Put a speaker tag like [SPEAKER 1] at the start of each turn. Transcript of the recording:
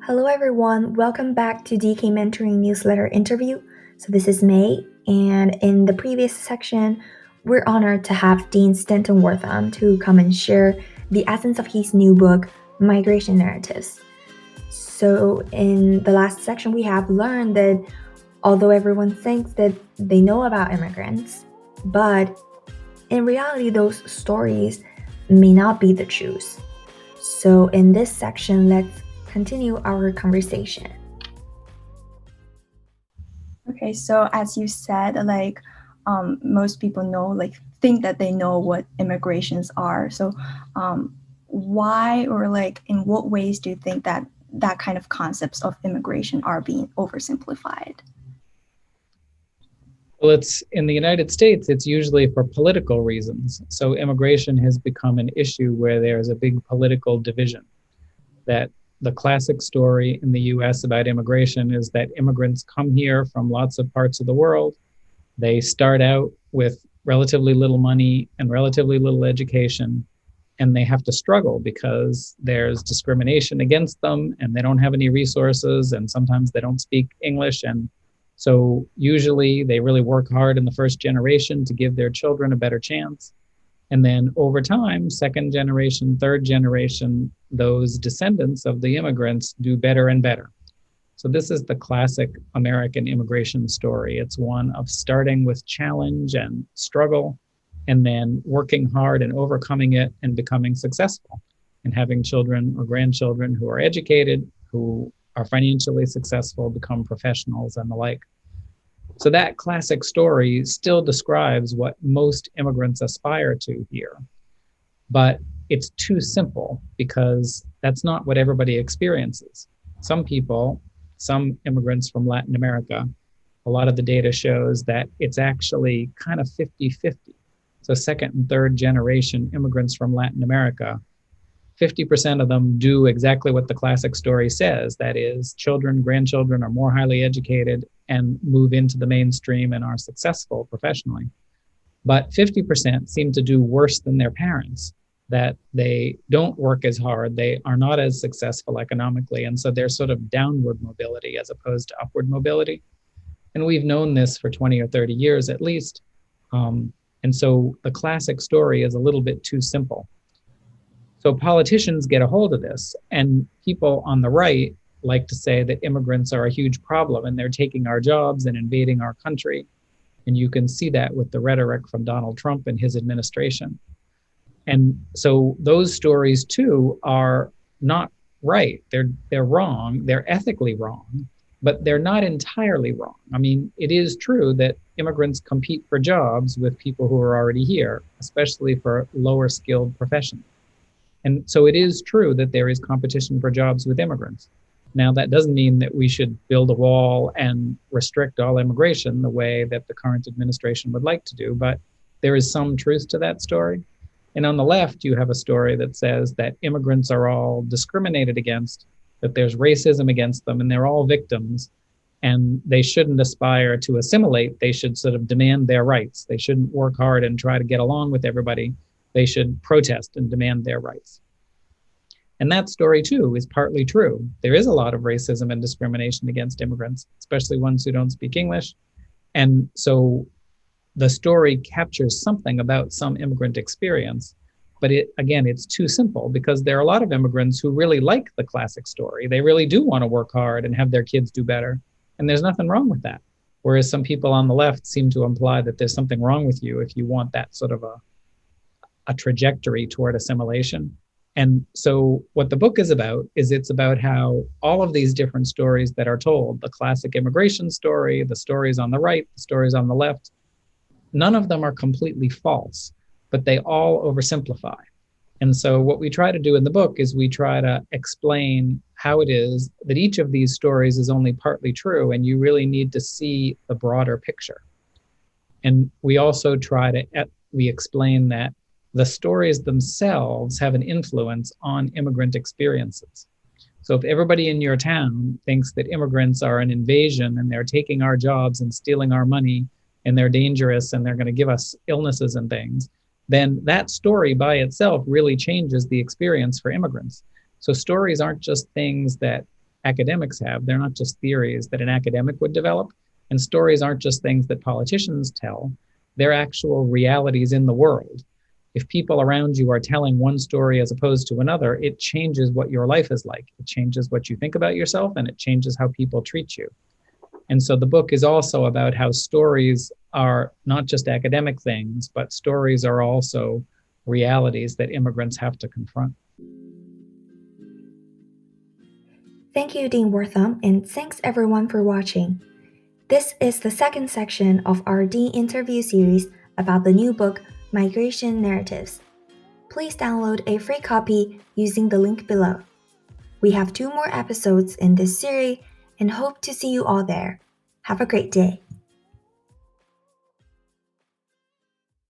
[SPEAKER 1] Hello, everyone. Welcome back to DK Mentoring Newsletter interview. So, this is May, and in the previous section, we're honored to have Dean Stanton Wortham to come and share the essence of his new book, Migration Narratives. So, in the last section, we have learned that although everyone thinks that they know about immigrants, but in reality, those stories may not be the truth. So, in this section, let's continue our conversation.
[SPEAKER 2] Okay, so as you said, most people know, think that they know what immigrations are. So, why or in what ways do you think that that kind of concepts of immigration are being oversimplified?
[SPEAKER 3] Well, it's in the United States, it's usually for political reasons. So immigration has become an issue where there's a big political division. That the classic story in the US about immigration is that immigrants come here from lots of parts of the world. They start out with relatively little money and relatively little education, and they have to struggle because there's discrimination against them and they don't have any resources, and sometimes they don't speak English. And so usually they really work hard in the first generation to give their children a better chance. And then over time, second generation, third generation, those descendants of the immigrants do better and better. So this is the classic American immigration story. It's one of starting with challenge and struggle, and then working hard and overcoming it and becoming successful, and having children or grandchildren who are educated, who are financially successful, become professionals and the like. So that classic story still describes what most immigrants aspire to here. But it's too simple because that's not what everybody experiences. Some people, some immigrants from Latin America, a lot of the data shows that it's actually kind of 50-50. So second and third generation immigrants from Latin America, 50% of them do exactly what the classic story says. That is, children, grandchildren are more highly educated and move into the mainstream and are successful professionally. But 50% seem to do worse than their parents, that they don't work as hard, they are not as successful economically, and so there's sort of downward mobility as opposed to upward mobility. And we've known this for 20 or 30 years at least. And so the classic story is a little bit too simple. So politicians get a hold of this, and people on the right like to say that immigrants are a huge problem and they're taking our jobs and invading our country. And you can see that with the rhetoric from Donald Trump and his administration. And so those stories too are not right. They're wrong. They're ethically wrong, but they're not entirely wrong. I mean, it is true that immigrants compete for jobs with people who are already here, especially for lower skilled professions. And so it is true that there is competition for jobs with immigrants. Now, that doesn't mean that we should build a wall and restrict all immigration the way that the current administration would like to do, but there is some truth to that story. And on the left, you have a story that says that immigrants are all discriminated against, that there's racism against them, and they're all victims, and they shouldn't aspire to assimilate. They should sort of demand their rights. They shouldn't work hard and try to get along with everybody. They should protest and demand their rights. And that story, too, is partly true. There is a lot of racism and discrimination against immigrants, especially ones who don't speak English. And so the story captures something about some immigrant experience, but it's too simple because there are a lot of immigrants who really like the classic story. They really do want to work hard and have their kids do better. And there's nothing wrong with that. Whereas some people on the left seem to imply that there's something wrong with you if you want that sort of a trajectory toward assimilation. And so what the book is about is it's about how all of these different stories that are told, the classic immigration story, the stories on the right, the stories on the left, none of them are completely false, but they all oversimplify. And so what we try to do in the book is we try to explain how it is that each of these stories is only partly true, and you really need to see the broader picture. And we also we explain that the stories themselves have an influence on immigrant experiences. So if everybody in your town thinks that immigrants are an invasion and they're taking our jobs and stealing our money and they're dangerous and they're going to give us illnesses and things, then that story by itself really changes the experience for immigrants. So stories aren't just things that academics have. They're not just theories that an academic would develop. And stories aren't just things that politicians tell, they're actual realities in the world. If people around you are telling one story as opposed to another, it changes what your life is like. It changes what you think about yourself, and it changes how people treat you. And so the book is also about how stories are not just academic things, but stories are also realities that immigrants have to confront.
[SPEAKER 1] Thank you, Dean Wortham, and thanks everyone for watching. This is the second section of our Dean interview series about the new book, Migration Narratives. Please download a free copy using the link below. We have 2 more episodes in this series and hope to see you all there. Have a great day.